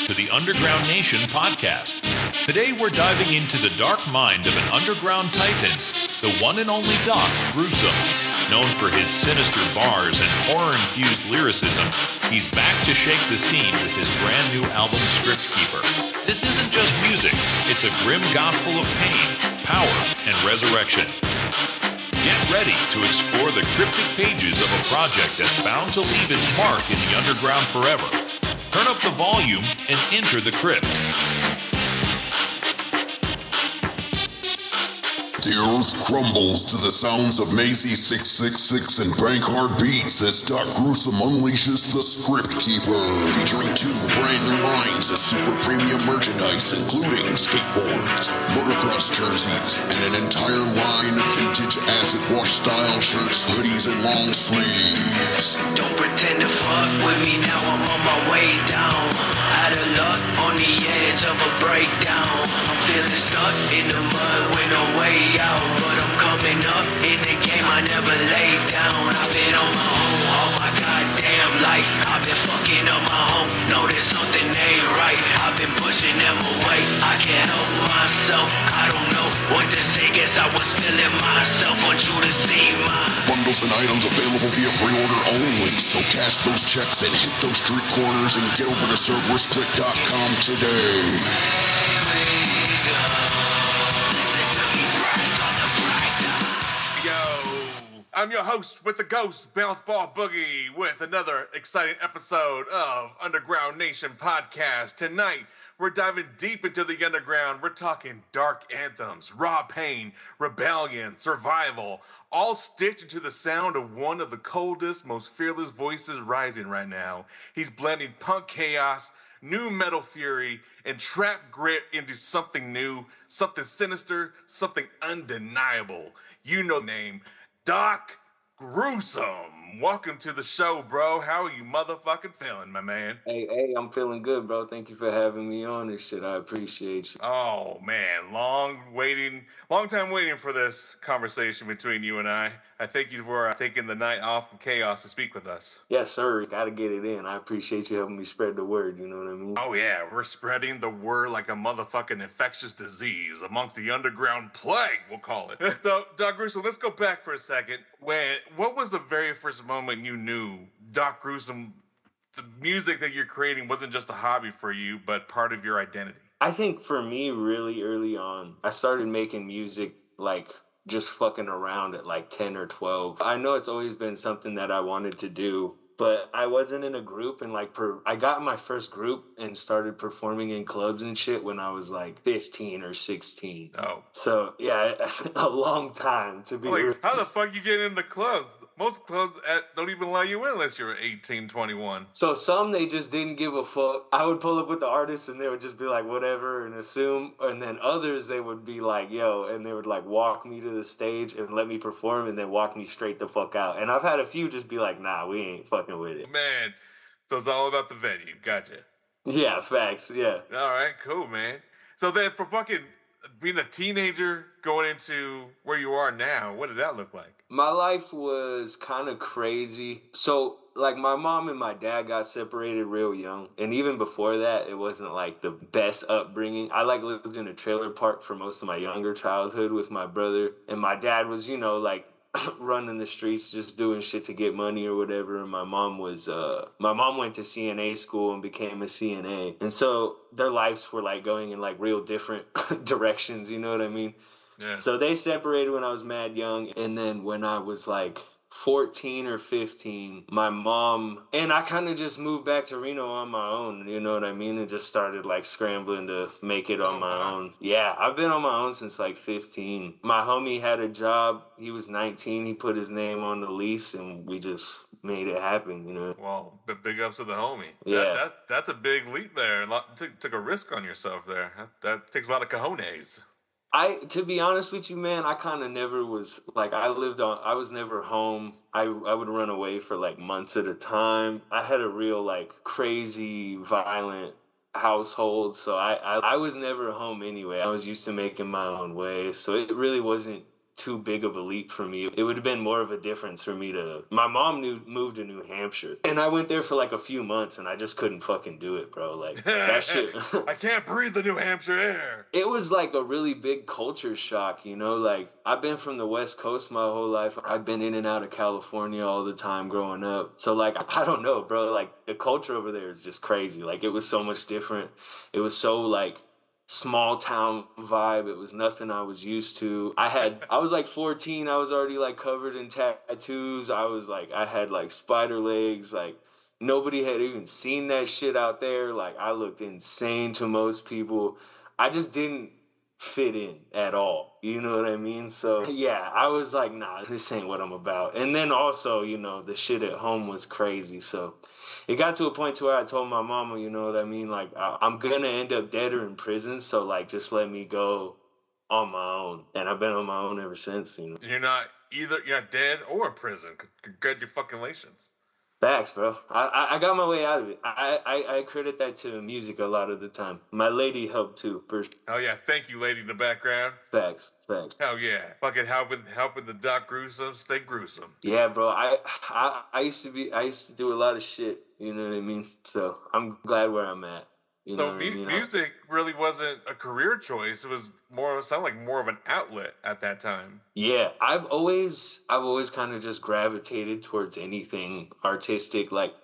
to the Underground Nation podcast. Today we're diving into the dark mind of an underground titan, the one and only Doc Gruesome. Known for his sinister bars and horror-infused lyricism, he's back to shake the scene with his brand new album, Criptkeeper. This isn't just music, it's a grim gospel of pain, power, and resurrection. Get ready to explore the cryptic pages of a project that's bound to leave its mark in the underground forever. Turn up the volume and enter the crypt. The earth crumbles to the sounds of Maisie 666 and Bankhard beats as Doc Gruesome unleashes the Criptkeeper. Featuring 2 brand new lines of super premium merchandise, including skateboards, motocross jerseys, and an entire line of vintage acid wash style shirts, hoodies, and long sleeves. Don't pretend to fuck with me now, I'm on my way down. Out of luck, on the edge of a breakdown. I'm feeling stuck in the mud with no way out, but I'm coming up in the game, I never lay down. I've been on my own all my goddamn life. I've been fucking up my home, know that something ain't right. I've been pushing them away, I can't help myself. I don't know what to say, guess I was feeling myself. Want you to see my bundles and items available via pre-order only, so cash those checks and hit those street corners and get over to CerberusClique.com today. I'm your host with the Ghost Bounce Ball Boogie with another exciting episode of Underground Nation Podcast. Tonight, we're diving deep into the underground. We're talking dark anthems, raw pain, rebellion, survival, all stitched into the sound of one of the coldest, most fearless voices rising right now. He's blending punk chaos, new metal fury, and trap grit into something new, something sinister, something undeniable. You know the name. Doc Gruesome. Welcome to the show, bro. How are you motherfucking feeling, my man? Hey, I'm feeling good, bro. Thank you for having me on this shit. I appreciate you. Oh, man. Long time waiting for this conversation between you and I. I thank you for taking the night off from chaos to speak with us. Yes, sir. Gotta get it in. I appreciate you helping me spread the word, you know what I mean? Oh, yeah. We're spreading the word like a motherfucking infectious disease amongst the underground plague, we'll call it. So, Doc Gruesome, let's go back for a second. What was the very first moment you knew Doc Gruesome, the music that you're creating wasn't just a hobby for you, but part of your identity? I think for me, really early on, I started making music like just fucking around at like 10 or 12. I know it's always been something that I wanted to do, but I wasn't in a group, and I got my first group and started performing in clubs and shit when I was like 15 or 16. Oh. So, yeah, a long time to be... How the fuck you get in the clubs? Most clubs don't even allow you in unless you're 18, 21. So some, they just didn't give a fuck. I would pull up with the artists and they would just be like, whatever, and assume. And then others, they would be like, yo, and they would like walk me to the stage and let me perform and then walk me straight the fuck out. And I've had a few just be like, nah, we ain't fucking with it. Man, so it's all about the venue. Gotcha. Yeah, facts, yeah. All right, cool, man. So then for fucking being a teenager going into where you are now, what did that look like? My life was kind of crazy. So, like, my mom and my dad got separated real young. And even before that, it wasn't, like, the best upbringing. I, like, lived in a trailer park for most of my younger childhood with my brother. And my dad was, you know, like, running the streets, just doing shit to get money or whatever. And my mom went to CNA school and became a CNA. And so their lives were, like, going in, like, real different directions, you know what I mean? Yeah. So they separated when I was mad young, and then when I was like 14 or 15, my mom, and I kind of just moved back to Reno on my own, you know what I mean, and just started like scrambling to make it on my own. Yeah, I've been on my own since like 15. My homie had a job, he was 19, he put his name on the lease, and we just made it happen, you know. Well, big ups to the homie. Yeah. That's a big leap there. Took a risk on yourself there. That takes a lot of cojones. To be honest with you, man, I kind of never was, like, I was never home. I would run away for, like, months at a time. I had a real, like, crazy, violent household, so I was never home anyway. I was used to making my own way, so it really wasn't too big of a leap for me. It would have been more of a difference for me to. My mom moved to New Hampshire, and I went there for like a few months, and I just couldn't fucking do it, bro. Like that shit. I can't breathe the New Hampshire air. It was like a really big culture shock, you know? Like, I've been from the West Coast my whole life. I've been in and out of California all the time growing up. So, like, I don't know, bro. Like, the culture over there is just crazy. Like, it was so much different. It was so, like, small town vibe. It was nothing I was used to. I was like 14. I was already, like, covered in tattoos. I had, like, spider legs. Like, nobody had even seen that shit out there. Like, I looked insane to most people. I just didn't fit in at all. You know what I mean? So, yeah, I was like, nah, this ain't what I'm about. And then also, you know, the shit at home was crazy. So it got to a point to where I told my mama, you know what I mean? Like, I'm going to end up dead or in prison. So, like, just let me go on my own. And I've been on my own ever since, you know. You're not dead or in prison. Congratulations. Facts, bro. I got my way out of it. I credit that to music a lot of the time. My lady helped too. Oh yeah, thank you, lady in the background. Facts. Hell yeah, fucking helping the Doc Gruesome stay gruesome. Yeah, bro. I used to do a lot of shit. You know what I mean? So I'm glad where I'm at. You know So what I mean? music really wasn't a career choice. It was sounded like more of an outlet at that time. Yeah, I've always kind of just gravitated towards anything artistic. Like,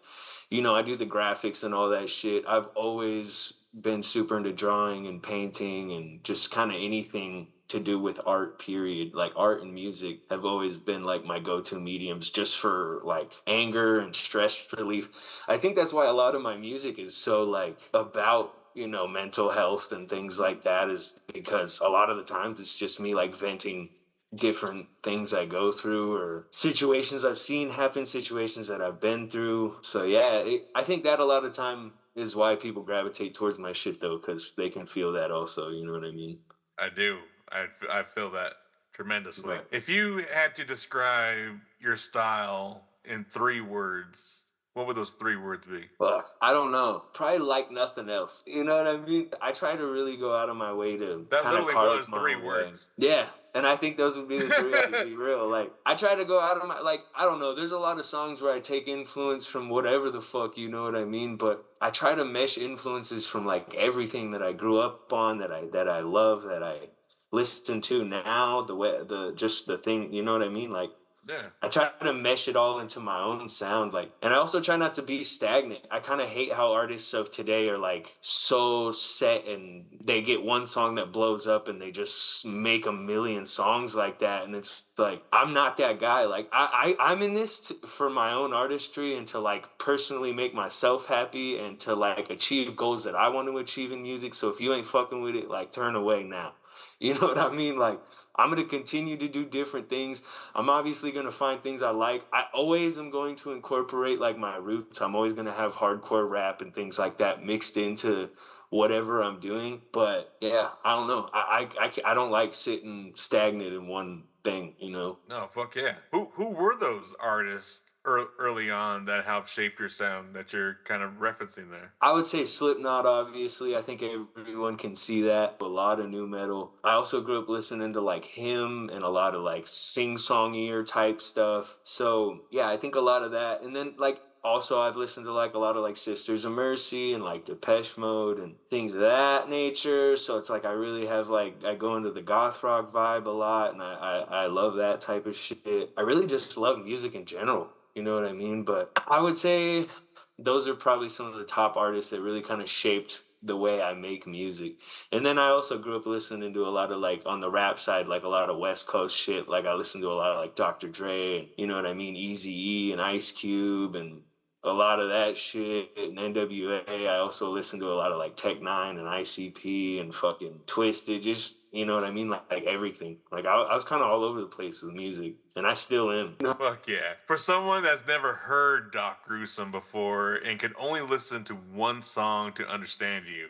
you know, I do the graphics and all that shit. I've always been super into drawing and painting and just kind of anything to do with art, period. Like, art and music have always been like my go-to mediums just for like anger and stress relief. I think that's why a lot of my music is so like about, you know, mental health and things like that, is because a lot of the times it's just me like venting different things I go through or situations I've seen happen, situations that I've been through. So yeah, I think that a lot of time is why people gravitate towards my shit though, because they can feel that also, you know what I mean? I do. I feel that tremendously. Right. If you had to describe your style in 3 words, what would those 3 words be? Fuck, I don't know. Probably like nothing else. You know what I mean? I try to really go out of my way to That kind of literally carve was my 3 own way. words. Yeah, and I think those would be the 3. To be real, like I try to go out of my I don't know. There's a lot of songs where I take influence from whatever the fuck, you know what I mean? But I try to mesh influences from like everything that I grew up on, that I love, that I listen to now, the thing, you know what I mean? Like, Yeah. I try to mesh it all into my own sound, like, and I also try not to be stagnant. I kind of hate how artists of today are like so set and they get one song that blows up and they just make a million songs like that. And it's like, I'm not that guy. Like, I'm in this for my own artistry and to like personally make myself happy and to like achieve goals that I want to achieve in music. So if you ain't fucking with it, like, turn away now. You know what I mean? Like, I'm going to continue to do different things. I'm obviously going to find things I like. I always am going to incorporate like my roots. I'm always going to have hardcore rap and things like that mixed into whatever I'm doing. But yeah, I don't know. I don't like sitting stagnant in one thing, you know? No, fuck yeah. Who were those artists early on that helped shape your sound that you're kind of referencing there? I would say Slipknot, obviously. I think everyone can see that. A lot of new metal. I also grew up listening to like him and a lot of like sing-songier type stuff. So yeah, I think a lot of that. And then like also I've listened to like a lot of like Sisters of Mercy and like Depeche Mode and things of that nature. So it's like I really have like, I go into the goth rock vibe a lot, and I love that type of shit. I really just love music in general. You know what I mean? But I would say those are probably some of the top artists that really kind of shaped the way I make music. And then I also grew up listening to a lot of like, on the rap side, like a lot of West Coast shit. Like I listened to a lot of like Dr. Dre and, you know what I mean, Eazy-E and Ice Cube and a lot of that shit, and NWA. I also listened to a lot of like Tech Nine and ICP and fucking Twisted, just, you know what I mean, like everything. Like I was kind of all over the place with music, and I still am. Fuck yeah. For someone that's never heard Doc Gruesome before and can only listen to one song to understand you,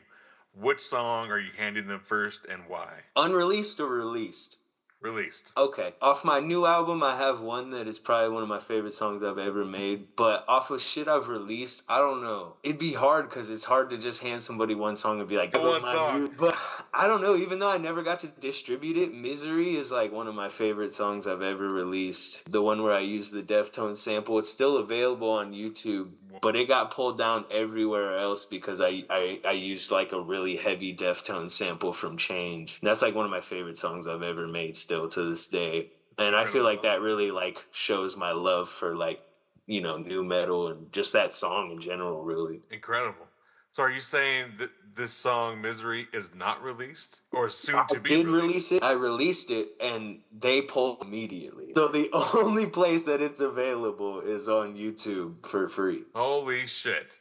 which song are you handing them first and why? Unreleased or released? released? Okay. Off my new album, I have one that is probably one of my favorite songs I've ever made. But off of shit I've released, I don't know. It'd be hard because it's hard to just hand somebody one song and be like, One song. But I don't know. Even though I never got to distribute it, Misery is like one of my favorite songs I've ever released. The one where I use the Deftones sample. It's still available on YouTube, but it got pulled down everywhere else because I used like a really heavy Deftones sample from Change. And that's like one of my favorite songs I've ever made still to this day. And I feel like that really like shows my love for like, you know, new metal and just that song in general, really. Incredible. So are you saying that this song Misery is not released or soon to be I did released? release it. I released it and they pulled immediately. So the only place that it's available is on YouTube for free. Holy shit.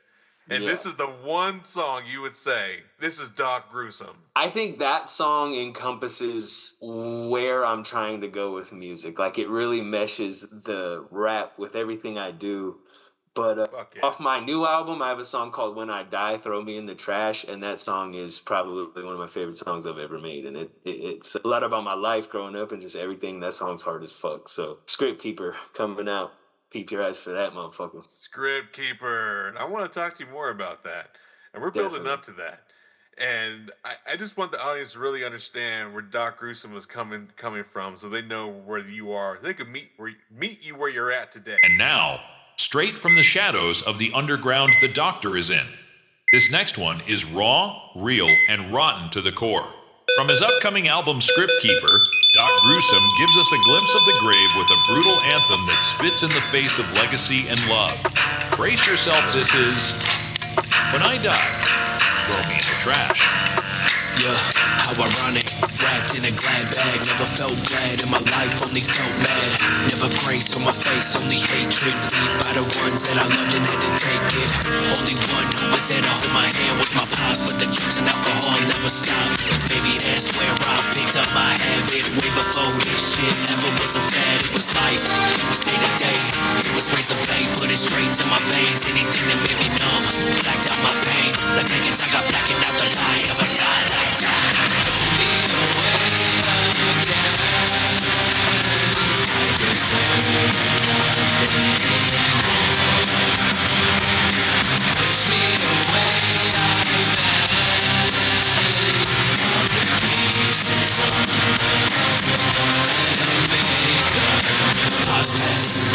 And Yeah. this is the one song you would say, this is Doc Gruesome. I think that song encompasses where I'm trying to go with music. Like, it really meshes the rap with everything I do. But Fuck yeah. off my new album, I have a song called When I Die, Throw Me in the Trash. And that song is probably one of my favorite songs I've ever made. And it's a lot about my life growing up and just everything. That song's hard as fuck. So, Script Keeper coming out. Keep your eyes for that, motherfucker. Script Keeper. I want to talk to you more about that. And we're building Definitely. up to that. And I just want the audience to really understand where Doc Gruesome is coming from so they know where you are. They can meet you where you're at today. And now, straight from the shadows of the underground the Doctor is in. This next one is raw, real, and rotten to the core. From his upcoming album Script Keeper, Doc Gruesome gives us a glimpse of the grave with a brutal anthem that spits in the face of legacy and love. Brace yourself, this is When I Die, Throw Me in the Trash. Yeah, how ironic. Wrapped in a glad bag. Never felt glad in my life, only felt mad. Never grace on my face, only hatred. Beat by the ones that I loved and had to take it. Only one who was there to hold my hand was my pops, but the drugs and alcohol never stopped. Maybe that's where I picked up my habit. Way before this shit ever was a fad. It was life, it was day to day. It was razor blade, put it straight to my veins. Anything that made me numb, blacked out my pain. Like niggas, I got blacking out the light of a night like that.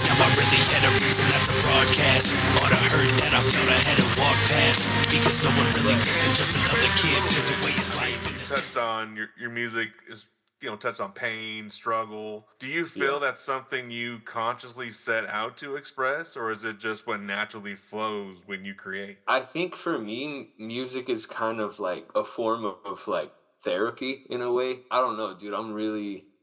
Now I really had a reason not to broadcast all the hurt that I felt I had to walk past, because no one really listened, just another kid pissing away his life in this. Touched on your music is, you know, touched on pain, struggle. Do you feel that's something you consciously set out to express, or is it just what naturally flows when you create? I think for me, music is kind of like a form of like therapy in a way. I don't know, dude.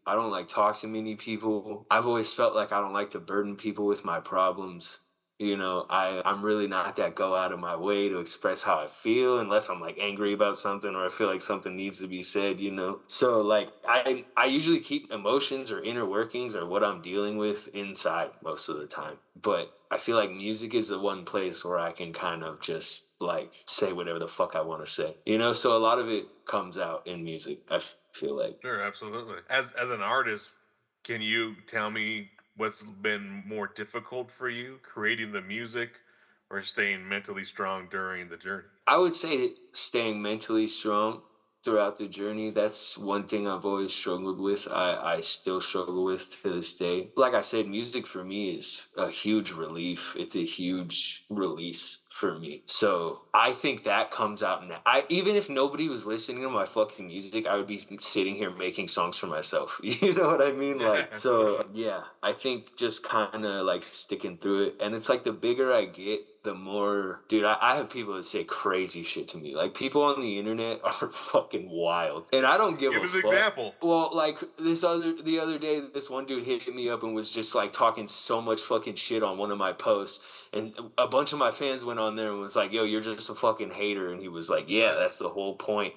I don't like talk to many people. I've always felt like I don't like to burden people with my problems. You know, I'm really not that go out of my way to express how I feel unless I'm like angry about something or I feel like something needs to be said, you know? So like I usually keep emotions or inner workings or what I'm dealing with inside most of the time. But I feel like music is the one place where I can kind of just like say whatever the fuck I want to say, you know? So a lot of it comes out in music, I feel like. Sure, absolutely. As an artist, can you tell me what's been more difficult for you, creating the music or staying mentally strong during the journey? I would say staying mentally strong throughout the journey. That's one thing I've always struggled with. I still struggle with to this day. Like I said, music for me is a huge relief. It's a huge release for me. So I think that comes out now. Even if nobody was listening to my fucking music, I would be sitting here making songs for myself. You know what I mean? Like, so yeah, I think just kind of like sticking through it. And it's like the bigger I get, the more, dude, I have people that say crazy shit to me. Like, people on the internet are fucking wild. And I don't give a fuck. Give us an example. Well, like, the other day, this one dude hit me up and was just, like, talking so much fucking shit on one of my posts. And a bunch of my fans went on there and was like, yo, you're just a fucking hater. And he was like, yeah, that's the whole point.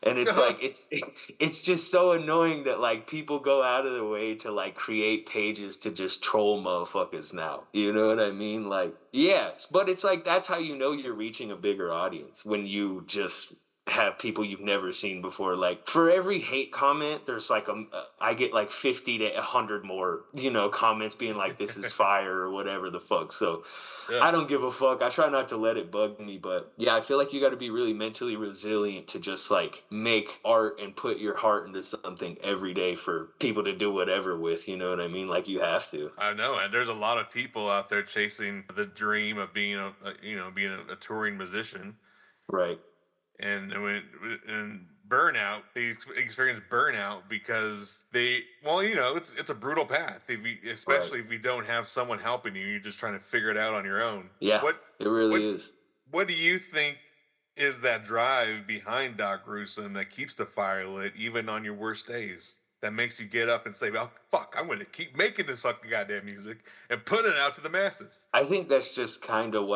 And it's like, it's just so annoying that, like, people go out of their way to, like, create pages to just troll motherfuckers now. You know what I mean? Like, yeah, but it's like, that's how you know you're reaching a bigger audience, when you just have people you've never seen before. Like for every hate comment, there's like I get like 50 to 100 more, comments being like, this is fire or whatever the fuck. So Yeah. I don't give a fuck. I try not to let it bug me, but yeah, I feel like you got to be really mentally resilient to just like make art and put your heart into something every day for people to do whatever with, you know what I mean? Like you have to. I know, and there's a lot of people out there chasing the dream of being a touring musician. Right. And burnout, they experience burnout because it's a brutal path. Especially if you don't have someone helping you, you're just trying to figure it out on your own. Yeah, it really is. What do you think is that drive behind Doc Gruesome that keeps the fire lit even on your worst days? That makes you get up and say, well, fuck, I'm going to keep making this fucking goddamn music and put it out to the masses. I think that's just kind of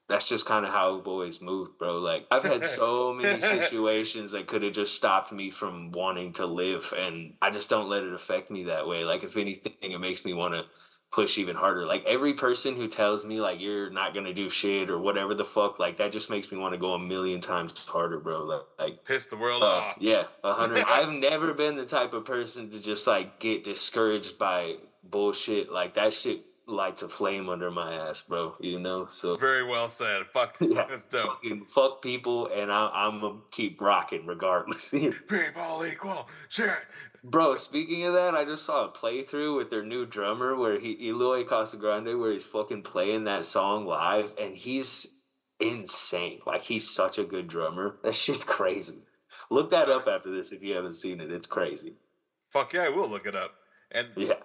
that's just kind of how I've always moved, bro. Like, I've had so many situations that could have just stopped me from wanting to live, and I just don't let it affect me that way. Like, if anything, it makes me want to push even harder. Like, every person who tells me, like, you're not going to do shit or whatever the fuck, like, that just makes me want to go a million times harder, bro. Like piss the world off. Yeah, 100. I've never been the type of person to just, like, get discouraged by bullshit. Like, that shit lights a flame under my ass, bro, so very well said. Fuck, yeah, that's dope. Fuck people, and I'm gonna keep rocking regardless. People equal shit. Bro, speaking of that, I just saw a playthrough with their new drummer where Eloy Casagrande, where he's fucking playing that song live, and he's insane. Like, he's such a good drummer. That shit's crazy. Look that up after this if you haven't seen it. It's crazy. Fuck yeah, I will look it up. And yeah.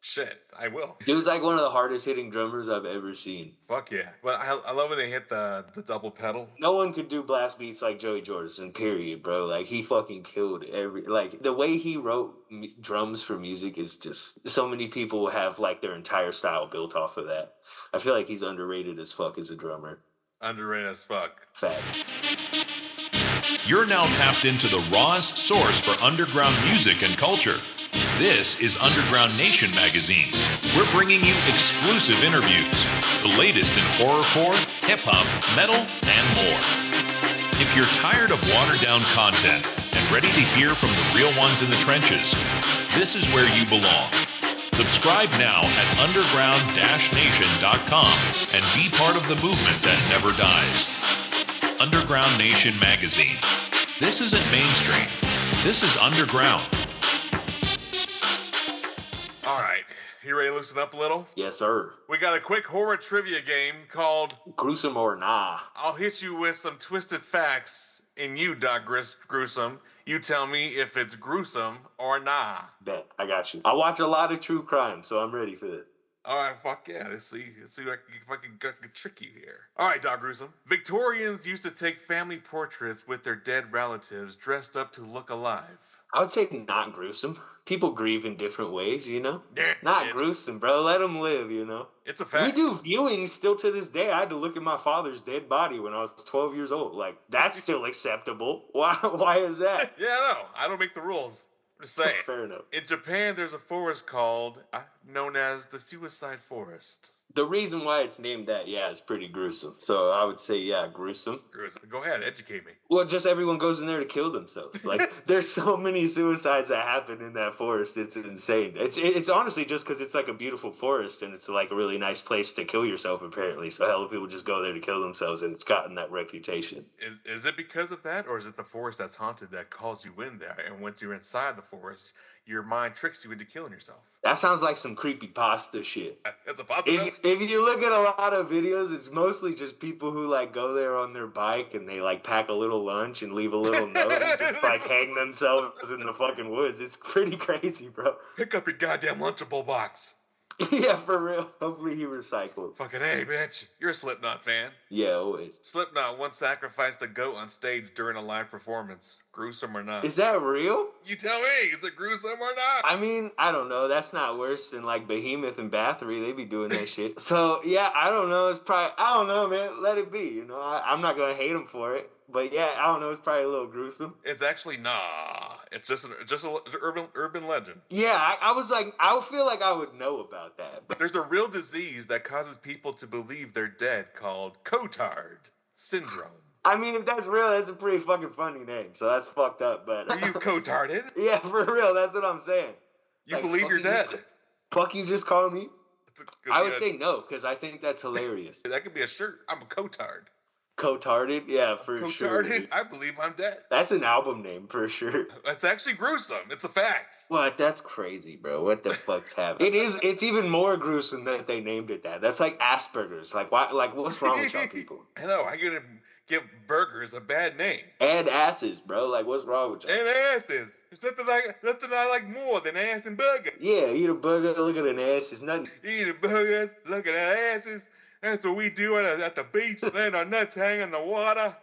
Shit, I will. Dude's like one of the hardest hitting drummers I've ever seen. Fuck yeah. Well, I love when they hit the double pedal. No one could do blast beats like Joey Jordison, period, bro. Like, he fucking killed the way he wrote drums for music is just, so many people have like their entire style built off of that. I feel like he's underrated as fuck as a drummer. Underrated as fuck. Facts. You're now tapped into the rawest source for underground music and culture. This is Underground Nation magazine. We're bringing you exclusive interviews, the latest in horrorcore, hip-hop, metal, and more. If you're tired of watered-down content and ready to hear from the real ones in the trenches, this is where you belong. Subscribe now at underground-nation.com and be part of the movement that never dies. Underground Nation magazine. This isn't mainstream. This is underground. All right, you ready to loosen up a little? Yes, sir. We got a quick horror trivia game called Gruesome or Nah. I'll hit you with some twisted facts, and you, Doc Gruesome, you tell me if it's gruesome or nah. Bet, I got you. I watch a lot of true crime, so I'm ready for this. All right, fuck yeah. Let's see if I can trick you here. All right, Doc Gruesome. Victorians used to take family portraits with their dead relatives dressed up to look alive. I would say not gruesome. People grieve in different ways, Yeah, not gruesome, bro. Let them live, It's a fact. We do viewings still to this day. I had to look at my father's dead body when I was 12 years old. Like, that's still acceptable. Why is that? Yeah, no, I don't make the rules. I'm just saying. Fair enough. In Japan, there's a forest known as the Suicide Forest. The reason why it's named that, is pretty gruesome. So I would say, gruesome. Gruesome. Go ahead, educate me. Well, just everyone goes in there to kill themselves. Like, there's so many suicides that happen in that forest. It's insane. It's honestly just because it's like a beautiful forest and it's like a really nice place to kill yourself, apparently. So hell, people just go there to kill themselves, and it's gotten that reputation. Is it because of that, or is it the forest that's haunted that calls you in there? And once you're inside the forest, your mind tricks you into killing yourself. That sounds like some creepypasta shit. It's a possibility. If you look at a lot of videos, it's mostly just people who like go there on their bike and they like pack a little lunch and leave a little note and just like hang themselves in the fucking woods. It's pretty crazy, bro. Pick up your goddamn Lunchable box. Yeah, for real. Hopefully he recycled. Fucking hey, bitch. You're a Slipknot fan. Yeah, always. Slipknot once sacrificed a goat on stage during a live performance. Gruesome or not? Is that real? You tell me. Is it gruesome or not? I mean, I don't know. That's not worse than like Behemoth and Bathory. They be doing that shit. So, yeah, I don't know. It's probably, I don't know, man. Let it be. I'm not going to hate him for it. But yeah, I don't know. It's probably a little gruesome. It's actually It's just an urban legend. Yeah, I was like, I feel like I would know about that. But there's a real disease that causes people to believe they're dead called Cotard syndrome. I mean, if that's real, that's a pretty fucking funny name. So that's fucked up. But Are you cotarded? yeah, for real. That's what I'm saying. You Like, believe fuck you're you dead? Fuck you just call me? Could I be would say no, because I think that's hilarious. that could be a shirt. I'm a cotard. Cotarded? Yeah, for sure. Cotarded? I believe I'm dead. That's an album name for sure. That's actually gruesome. It's a fact. What? That's crazy, bro. What the fuck's happening? It's even more gruesome that they named it that. That's like Asperger's. Like, why? Like, what's wrong with y'all people? I know. I'm gonna give burgers a bad name. And asses, bro. Like, what's wrong with y'all? And asses. There's nothing I like more than ass and burger. Yeah, eat a burger, look at an ass. It's nothing. Eat burgers, look at our asses. That's what we do at the beach, letting our nuts hang in the water.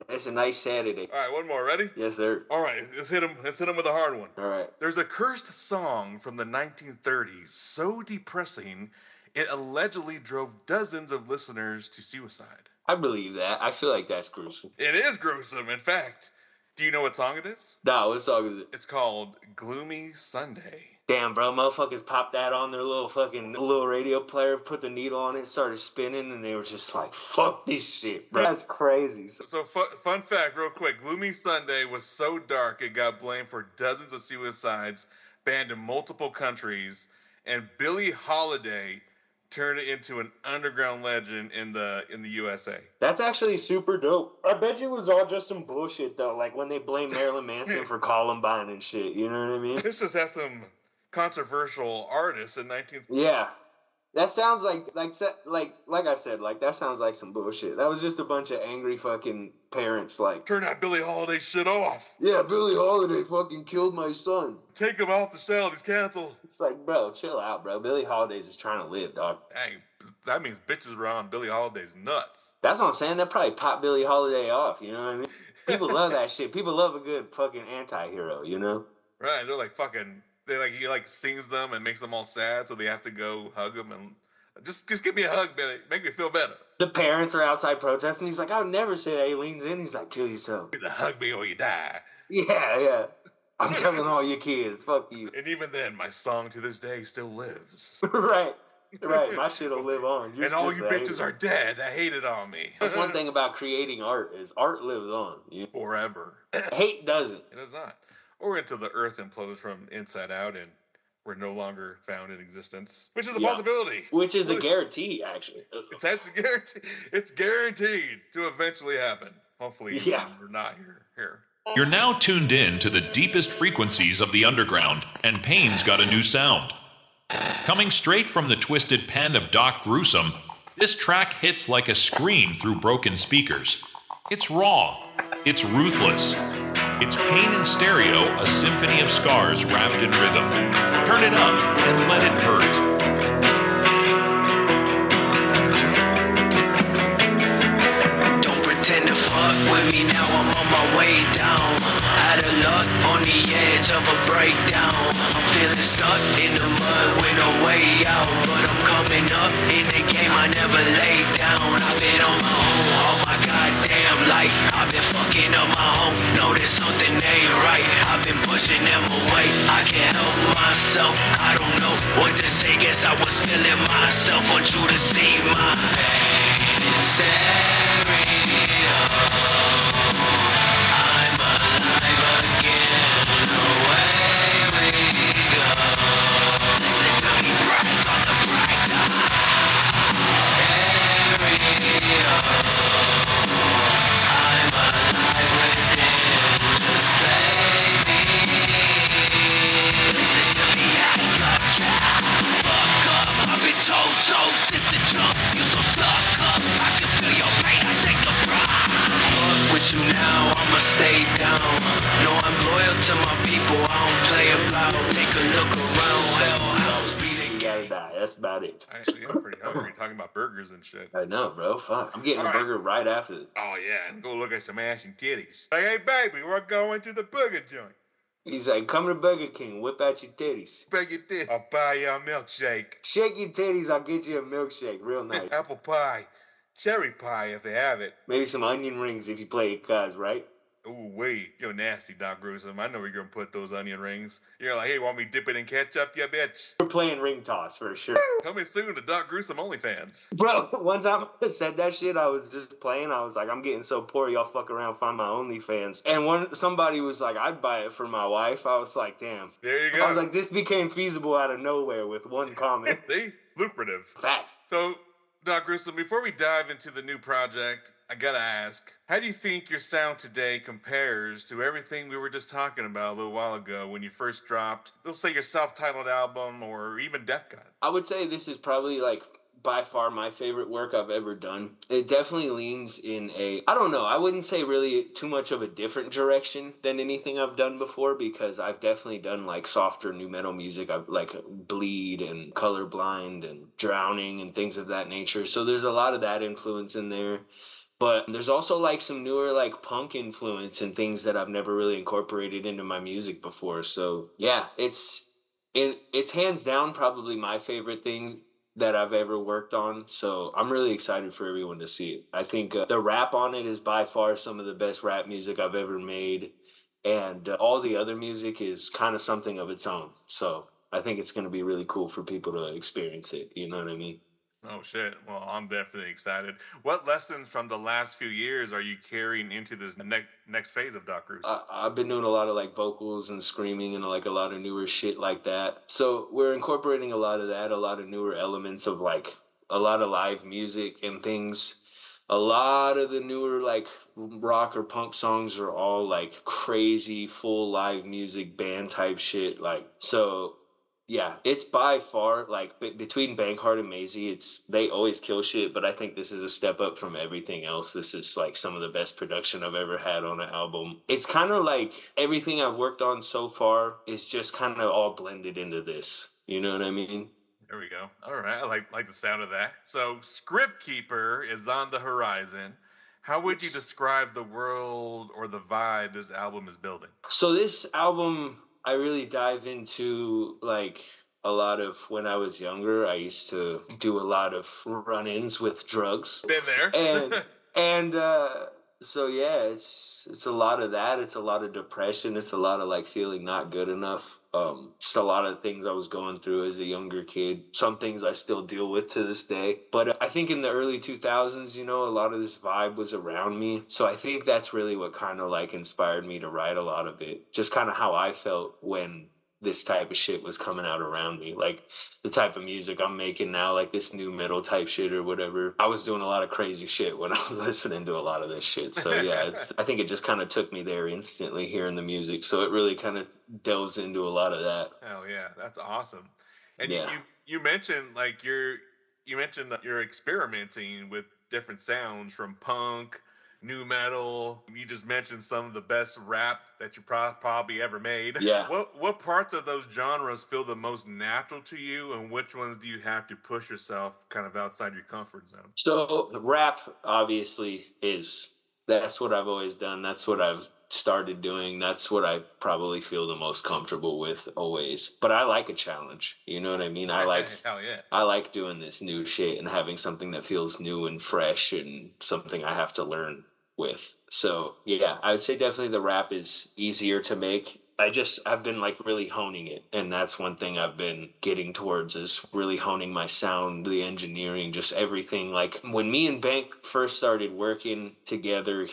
That's a nice Saturday. All right, one more. Ready? Yes, sir. All right, let's hit him with a hard one. All right. There's a cursed song from the 1930s so depressing, it allegedly drove dozens of listeners to suicide. I believe that. I feel like that's gruesome. It is gruesome. In fact, do you know what song it is? No, what song is it? It's called Gloomy Sunday. Damn, bro, motherfuckers popped that on their little radio player, put the needle on it, started spinning, and they were just like, fuck this shit, bro. That's crazy. So fun fact, real quick. Gloomy Sunday was so dark it got blamed for dozens of suicides, banned in multiple countries, and Billie Holiday turned it into an underground legend in the USA. That's actually super dope. I bet you it was all just some bullshit, though, like when they blame Marilyn Manson for Columbine and shit, you know what I mean? This just has some controversial artists in 19th. Yeah. That sounds like I said, like that sounds like some bullshit. That was just a bunch of angry fucking parents, like, Turn that Billie Holiday shit off. yeah, Billie Holiday fucking killed my son. Take him off the shelf. He's canceled. It's like, bro, chill out, bro. Billie Holiday's just trying to live, dog. Dang, that means bitches were on Billie Holiday's nuts. That's what I'm saying. That probably popped Billie Holiday off, you know what I mean? People love that shit. People love a good fucking anti-hero, you know? Right, they're like fucking. He sings them and makes them all sad, so they have to go hug him and just give me a hug, Billy. Make me feel better. The parents are outside protesting. He's like, I would never say that. He leans in. He's like, kill yourself. Either hug me or you die. Yeah. I'm telling all your kids, fuck you. And even then, my song to this day still lives. Right. My shit'll live on. And all you bitches are dead that hated on me. That's one thing about creating art is art lives on. Forever. Hate doesn't. It does not. Or until the earth implodes from inside out and we're no longer found in existence, which is a possibility. Which is a guarantee, actually. It's guaranteed to eventually happen. Hopefully, we're not here. You're now tuned in to the deepest frequencies of the underground, and Pain's got a new sound. Coming straight from the twisted pen of Doc Gruesome, this track hits like a scream through broken speakers. It's raw. It's ruthless. It's pain in stereo, a symphony of scars wrapped in rhythm. Turn it up and let it hurt. Don't pretend to fuck with me now, I'm on my way down. Out of luck, on the edge of a breakdown. I'm feeling stuck in the mud with no way out. But I'm coming up in the game, I never lay down. I've been on my own all my goddamn life. I've been fucking up my home, notice something ain't right. I've been pushing them away, I can't help myself. I don't know what to say, guess I was feeling myself. Want you to see my pain in stereo. I'm alive again, away we go. Listen to me bright on the bright side. Stereo. I'm alive within, just baby. Listen to me, I got ya. Fuck up, I've been told so since the jump. You so stuck up, I can feel your pain, I take the pride. Fuck with you now, I'ma stay down. No, I'm loyal to my people, I don't play about. Take a look around, hell, house beating. You gotta die. That's about it. Actually, I'm pretty hungry talking about burgers and shit. I know, bro. Fuck. I'm getting a All right. burger right after this. Oh, yeah, and go look at some ass and titties. Like, hey, baby, we're going to the burger joint. He's like, come to Burger King, whip out your titties. Beg your dick. I'll buy you a milkshake. Shake your titties, I'll get you a milkshake. Real nice. Apple pie. Cherry pie if they have it. Maybe some onion rings if you play it, cuz, right? Ooh, wait, you're nasty, Doc Gruesome. I know where you're gonna put those onion rings. You're like, hey, want me to dip it in ketchup, ya bitch? We're playing ring toss for sure. Coming soon to Doc Gruesome OnlyFans. Bro, one time I said that shit, I was just playing. I was like, I'm getting so poor, y'all fuck around, find my OnlyFans. And somebody was like, I'd buy it for my wife. I was like, damn. There you go. I was like, this became feasible out of nowhere with one comment. See? Lucrative. Facts. So, Doc Gruesome, before we dive into the new project, I gotta ask, how do you think your sound today compares to everything we were just talking about a little while ago when you first dropped, let's say, your self-titled album or even Death God? I would say this is probably like by far my favorite work I've ever done. It definitely leans in I don't know, I wouldn't say really too much of a different direction than anything I've done before, because I've definitely done like softer nu metal music. I've like Bleed and Colorblind and Drowning and things of that nature. So there's a lot of that influence in there. But there's also like some newer like punk influence and things that I've never really incorporated into my music before. So yeah, it's hands down probably my favorite thing that I've ever worked on. So I'm really excited for everyone to see it. I think the rap on it is by far some of the best rap music I've ever made. And all the other music is kind of something of its own. So I think it's going to be really cool for people to experience it. You know what I mean? Oh, shit. Well, I'm definitely excited. What lessons from the last few years are you carrying into this next phase of Doc Gruesome? I've been doing a lot of like vocals and screaming and like a lot of newer shit like that. So we're incorporating a lot of that, a lot of newer elements of like a lot of live music and things. A lot of the newer like rock or punk songs are all like crazy full live music band type shit. Like, so yeah, it's by far like between Bankheart and Maisie, they always kill shit, but I think this is a step up from everything else. This is like some of the best production I've ever had on an album. It's kind of like everything I've worked on so far is just kind of all blended into this. You know what I mean? There we go. All right, I like the sound of that. So, Script Keeper is on the horizon. How would you describe the world or the vibe this album is building? So this album, I really dive into like a lot of when I was younger. I used to do a lot of run-ins with drugs. Been there. and so yeah, it's a lot of that. It's a lot of depression. It's a lot of like feeling not good enough. Just a lot of things I was going through as a younger kid. Some things I still deal with to this day. But I think in the early 2000s, you know, a lot of this vibe was around me. So I think that's really what kind of like inspired me to write a lot of it. Just kind of how I felt when this type of shit was coming out around me. Like the type of music I'm making now, like this new metal type shit or whatever. I was doing a lot of crazy shit when I was listening to a lot of this shit. So yeah, I think it just kind of took me there instantly hearing the music. So it really kind of delves into a lot of that. Hell yeah, that's awesome. And Yeah. you mentioned like you mentioned that you're experimenting with different sounds from punk, new metal. You just mentioned some of the best rap that you probably ever made. Yeah. What parts of those genres feel the most natural to you, and which ones do you have to push yourself kind of outside your comfort zone? So rap obviously that's what I've always done. That's what I've started doing. That's what I probably feel the most comfortable with always. But I like a challenge. You know what I mean? Hell yeah. I like doing this new shit and having something that feels new and fresh and something I have to learn with. So yeah, I would say definitely the rap is easier to make. I've been like really honing it, and that's one thing I've been getting towards is really honing my sound, the engineering, just everything. Like when me and Bank first started working together,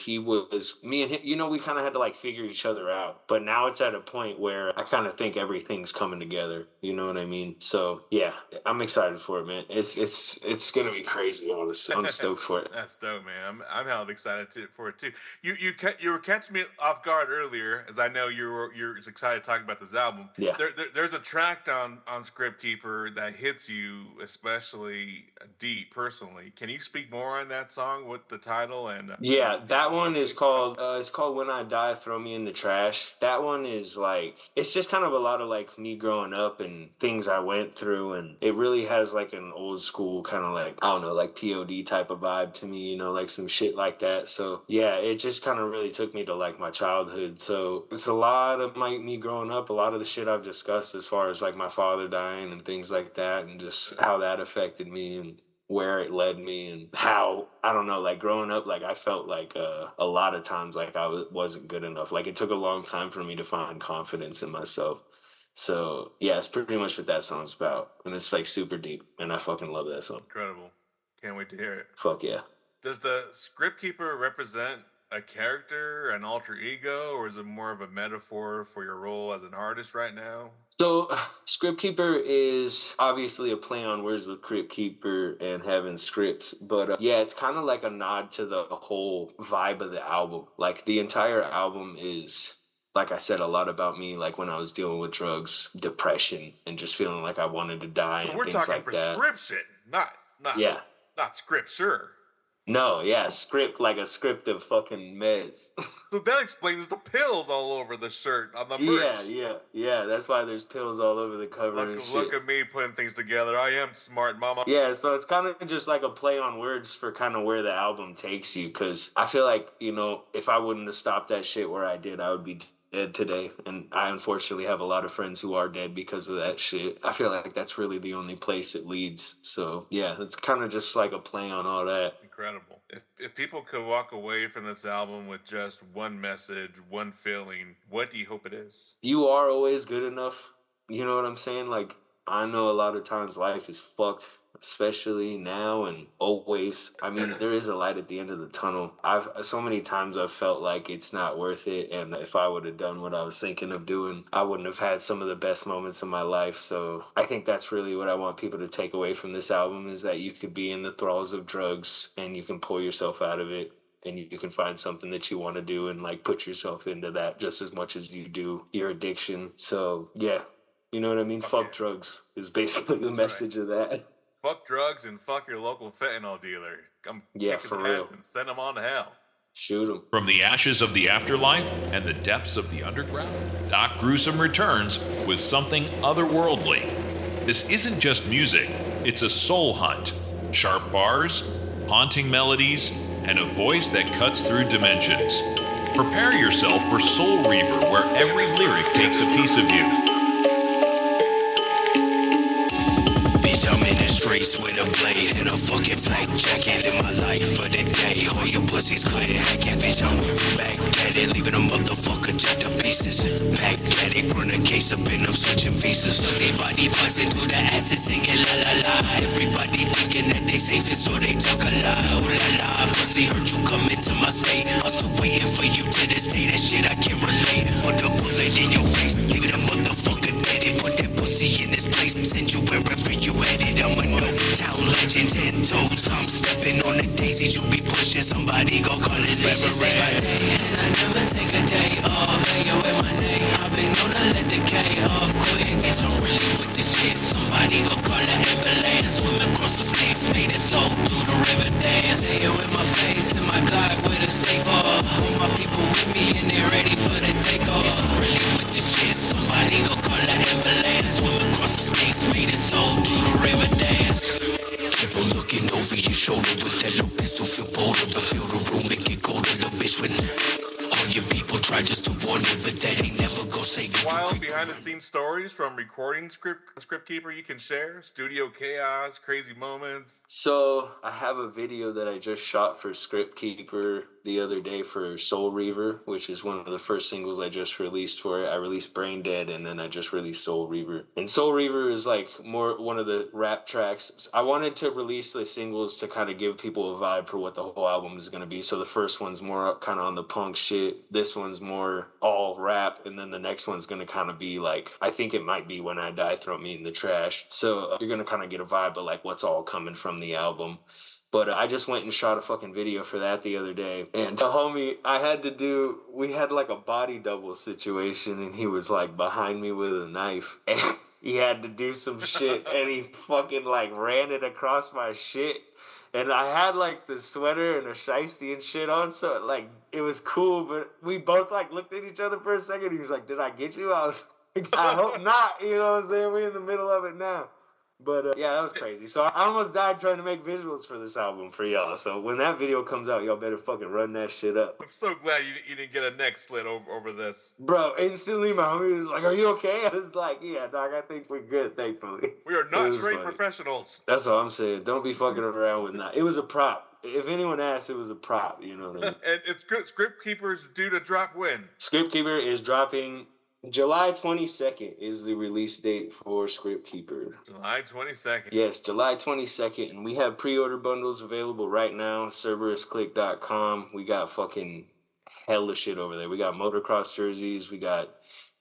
me and him, you know, we kind of had to like figure each other out, but now it's at a point where I kind of think everything's coming together, you know what I mean? So yeah, I'm excited for it, man. It's gonna be crazy, honestly. I'm stoked for it. That's dope, man. I'm hell of excited for it too. You were catching me off guard earlier, as I know you're excited to talk about this album. Yeah. There's a track on Script Keeper that hits you especially deep personally. Can you speak more on that song with the title and? Yeah, that one is called it's called When I Die, Throw Me in the Trash. That one is like, it's just kind of a lot of like me growing up and things I went through, and it really has like an old school kind of like, I don't know, like POD type of vibe to me, you know, like some shit like that. So yeah, it just kind of really took me to like my childhood. So it's a lot of me growing up, a lot of the shit I've discussed as far as like my father dying and things like that, and just how that affected me. And where it led me and how, I don't know, like growing up, like I felt like a lot of times like wasn't good enough. Like it took a long time for me to find confidence in myself. So yeah, it's pretty much what that song's about. And it's like super deep and I fucking love that song. Incredible. Can't wait to hear it. Fuck yeah. Does the script keeper represent a character, an alter ego, or is it more of a metaphor for your role as an artist right now? So, Script Keeper is obviously a play on words with Crypt Keeper and having scripts, but yeah, it's kind of like a nod to the whole vibe of the album. Like, the entire album is, like I said, a lot about me, like when I was dealing with drugs, depression, and just feeling like I wanted to die But and we're things talking like that. prescription, not Yeah. not scripture. No, yeah, script, like a script of fucking meds. So that explains the pills all over the shirt on the merch. Yeah. That's why there's pills all over the cover and shit. Look at me putting things together. I am smart, mama. Yeah, so it's kind of just like a play on words for kind of where the album takes you. Because I feel like, you know, if I wouldn't have stopped that shit where I did, I would be dead today. And I unfortunately have a lot of friends who are dead because of that shit. I feel like that's really the only place it leads. So yeah, it's kind of just like a play on all that. Incredible. If people could walk away from this album with just one message, one feeling, what do you hope it is? You are always good enough. You know what I'm saying? Like, I know a lot of times life is fucked, especially now and always. I mean, there is a light at the end of the tunnel. So many times I've felt like it's not worth it, and if I would have done what I was thinking of doing, I wouldn't have had some of the best moments of my life. So I think that's really what I want people to take away from this album, is that you could be in the thralls of drugs and you can pull yourself out of it. And you can find something that you want to do and like put yourself into that just as much as you do your addiction. So yeah, you know what I mean? Fuck drugs is basically the message of that. Fuck drugs and fuck your local fentanyl dealer. Come Yeah, kick his for ass real. and send him on to hell. Shoot him. From the ashes of the afterlife and the depths of the underground, Doc Gruesome returns with something otherworldly. This isn't just music, it's a soul hunt. Sharp bars, haunting melodies, and a voice that cuts through dimensions. Prepare yourself for Soul Reaver, where every lyric takes a piece of you. Bitch, I'm in the streets with a blade and a fucking flak jacket. In my life for the day, all you pussies couldn't hack it. Bitch, I'm back at it, leaving a motherfucker jacked to pieces. Back at it, run a case up and I'm switching visas. So they body buzzing through the asses singing la la la. Everybody thinking that they safe so they talk a lot. Oh la la, pussy heard you come into my state. I'm still waiting for you to this day, that shit I can't relate. Put a bullet in your face, leaving a motherfucker dead. And put that pussy in this place, send you wherever you headed. I'm a no-town legend, 10 toes. I'm stepping on the daisies, you be pushing, somebody go call his reverend. And I never take a day off, hey yo, in my name. I've been known to let the K off quick. Bitch, I'm really with the shit, somebody go call an ambulance. Swim across the snakes, made it so through the river dance. Hey yo, in my face, in my Glock with a safe off. All my people with me and they ready for the takeoff. Bitch, I'm really with the shit, somebody go call an ambulance. Swim across the snakes, made it so through the river dance. Keep on looking over your shoulder with that little pistol, feel bolder, but feel the room make it colder, little bitch. When all your people try just to warn you, but that ain't never go save you. Wild behind-the-scenes stories from recording script keeper you can share, studio chaos, crazy moments. So I have a video that I just shot for Script Keeper the other day for Soul Reaver, which is one of the first singles I just released for it. I released Brain Dead and then I just released Soul Reaver. And Soul Reaver is like more one of the rap tracks. I wanted to release the singles to kind of give people a vibe for what the whole album is going to be. So the first one's more kind of on the punk shit. This one's more all rap. And then the next one's going to kind of be like, I think it might be When I Die, Throw Me in the Trash. So you're going to kind of get a vibe of like what's all coming from the album. But I just went and shot a fucking video for that the other day. And the homie, we had like a body double situation and he was like behind me with a knife. And he had to do some shit and he fucking like ran it across my shit. And I had like the sweater and a shiesty and shit on, so like it was cool, but we both like looked at each other for a second. He was like, "Did I get you?" I was like, "I hope not." You know what I'm saying? We're in the middle of it now. But yeah, that was crazy. So I almost died trying to make visuals for this album for y'all. So when that video comes out, y'all better fucking run that shit up. I'm so glad you didn't get a neck slit over this. Bro, instantly my homie was like, "Are you okay?" I was like, "Yeah, dog, I think we're good, thankfully." We are not trained funny. Professionals. That's all I'm saying. Don't be fucking around with that. It was a prop. If anyone asked, it was a prop. You know what I mean? And it's Script Keeper's due to drop when? Script Keeper is dropping July 22nd is the release date for Script Keeper. July 22nd. Yes, July 22nd. And we have pre-order bundles available right now. CerberusClique.com. We got fucking hella shit over there. We got motocross jerseys. We got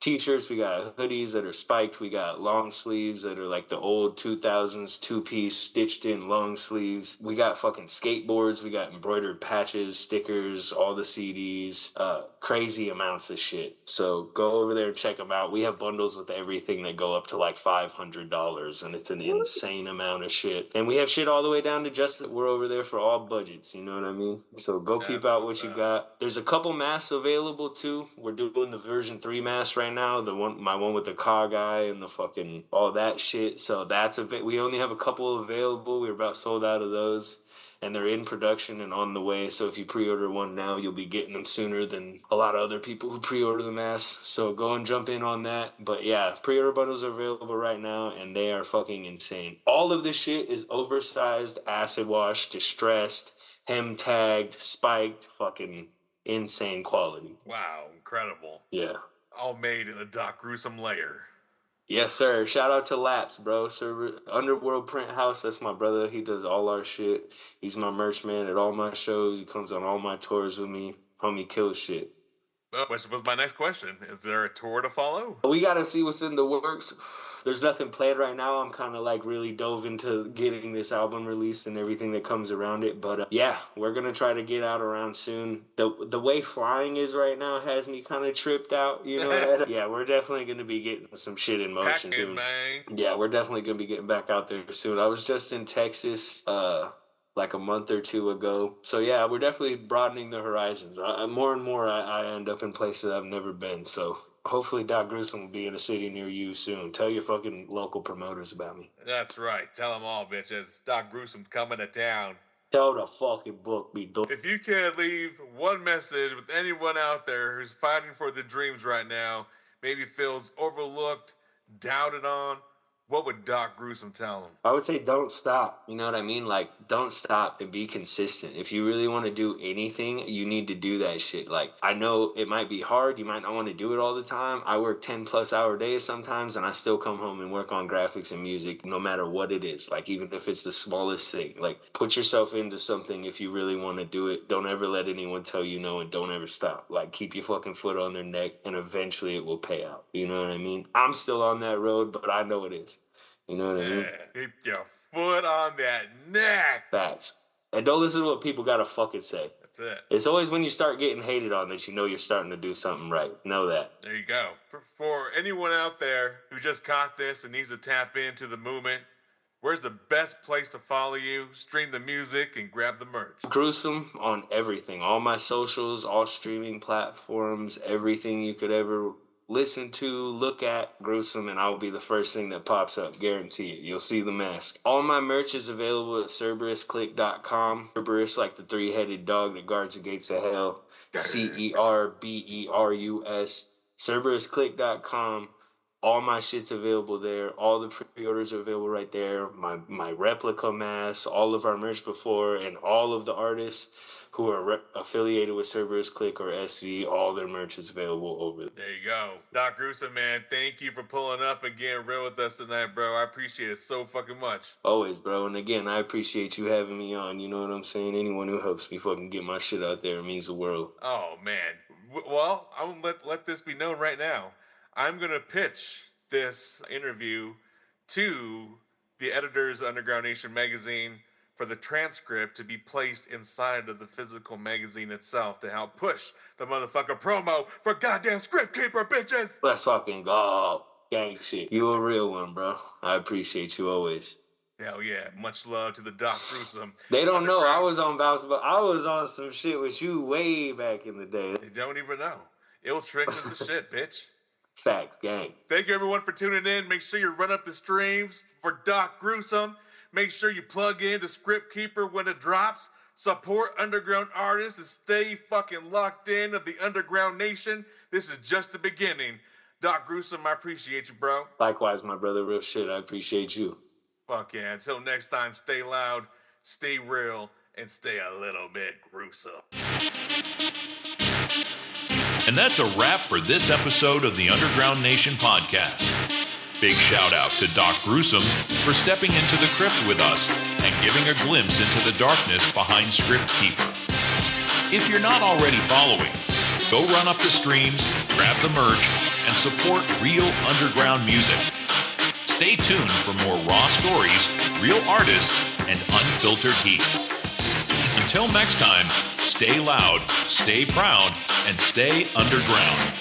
t-shirts. We got hoodies that are spiked. We got long sleeves that are like the old 2000s two-piece stitched in long sleeves. We got fucking skateboards. We got embroidered patches, stickers, all the CDs, crazy amounts of shit. So go over there and check them out. We have bundles with everything that go up to like $500, and it's an insane amount of shit. And we have shit all the way down to just that we're over there for all budgets. You know what I mean? So go peep out what you got. There's a couple masks available too. We're doing the version 3 mask right now, my one with the car guy and the fucking all that shit. So that's we only have a couple available. We're about sold out of those, and they're in production and on the way. So if you pre-order one now, you'll be getting them sooner than a lot of other people who pre-order the mask. So go and jump in on that. But yeah, pre-order bundles are available right now, and they are fucking insane. All of this shit is oversized, acid wash, distressed, hem tagged, spiked, fucking insane quality. Wow, incredible. Yeah. All made in a Doc Gruesome layer. Yes, sir. Shout out to Laps, bro. Underworld Print House. That's my brother. He does all our shit. He's my merch man at all my shows. He comes on all my tours with me. Homie kills shit. Which was my next question. Is there a tour to follow? We got to see what's in the works. There's nothing planned right now. I'm kind of like really dove into getting this album released and everything that comes around it. But yeah, we're going to try to get out around soon. The way flying is right now has me kind of tripped out. You know Yeah, we're definitely going to be getting some shit in motion soon. Man. Yeah, we're definitely going to be getting back out there soon. I was just in Texas like a month or two ago. So yeah, we're definitely broadening the horizons. More and more I end up in places I've never been. So hopefully Doc Gruesome will be in a city near you soon. Tell your fucking local promoters about me. That's right. Tell them all, bitches. Doc Gruesome's coming to town. Tell the fucking book be dope. If you could leave one message with anyone out there who's fighting for their dreams right now, maybe feels overlooked, doubted on, what would Doc Gruesome tell him? I would say don't stop. You know what I mean? Like, don't stop and be consistent. If you really want to do anything, you need to do that shit. Like, I know it might be hard. You might not want to do it all the time. I work 10+ hour days sometimes, and I still come home and work on graphics and music no matter what it is. Like, even if it's the smallest thing. Like, put yourself into something if you really want to do it. Don't ever let anyone tell you no, and don't ever stop. Like, keep your fucking foot on their neck, and eventually it will pay out. You know what I mean? I'm still on that road, but I know it is. You know what I mean? Keep your foot on that neck. Facts. And don't listen to what people gotta fucking say. That's it. It's always when you start getting hated on that you know you're starting to do something right. Know that. There you go. For anyone out there who just caught this and needs to tap into the movement, where's the best place to follow you, stream the music, and grab the merch? Gruesome on everything. All my socials, all streaming platforms, everything you could ever listen to, look at Gruesome, and I will be the first thing that pops up. Guarantee it. You'll see the mask. All my merch is available at CerberusClique.com. Cerberus, like the 3-headed dog that guards the gates of hell. CERBERUS. CerberusClique.com. All my shit's available there. All the pre-orders are available right there. My replica masks, all of our merch before, and all of the artists who are affiliated with Cerberus Clique or SV, all their merch is available over there. There you go. Doc Gruesome, man, thank you for pulling up and getting real with us tonight, bro. I appreciate it so fucking much. Always, bro. And again, I appreciate you having me on. You know what I'm saying? Anyone who helps me fucking get my shit out there means the world. Oh, man. Well, I'm gonna let this be known right now. I'm going to pitch this interview to the editors of Underground Nation magazine for the transcript to be placed inside of the physical magazine itself to help push the motherfucker promo for goddamn Script Keeper, bitches! Let's fucking go. Gang shit. You a real one, bro. I appreciate you always. Hell yeah. Much love to the Doc Gruesome. They don't know I was on Bounce, but I was on some shit with you way back in the day. They don't even know. Ill Tricks is the shit, bitch. Facts, gang. Thank you, everyone, for tuning in. Make sure you run up the streams for Doc Gruesome. Make sure you plug in to Script Keeper when it drops. Support underground artists and stay fucking locked in of the underground nation. This is just the beginning. Doc Gruesome, I appreciate you, bro. Likewise, my brother. Real shit. I appreciate you. Fuck yeah. Until next time, stay loud, stay real, and stay a little bit gruesome. And that's a wrap for this episode of the Underground Nation podcast. Big shout out to Doc Gruesome for stepping into the crypt with us and giving a glimpse into the darkness behind Script Keeper. If you're not already following, go run up the streams, grab the merch, and support real underground music. Stay tuned for more raw stories, real artists, and unfiltered heat. Until next time, stay loud, stay proud, and stay underground.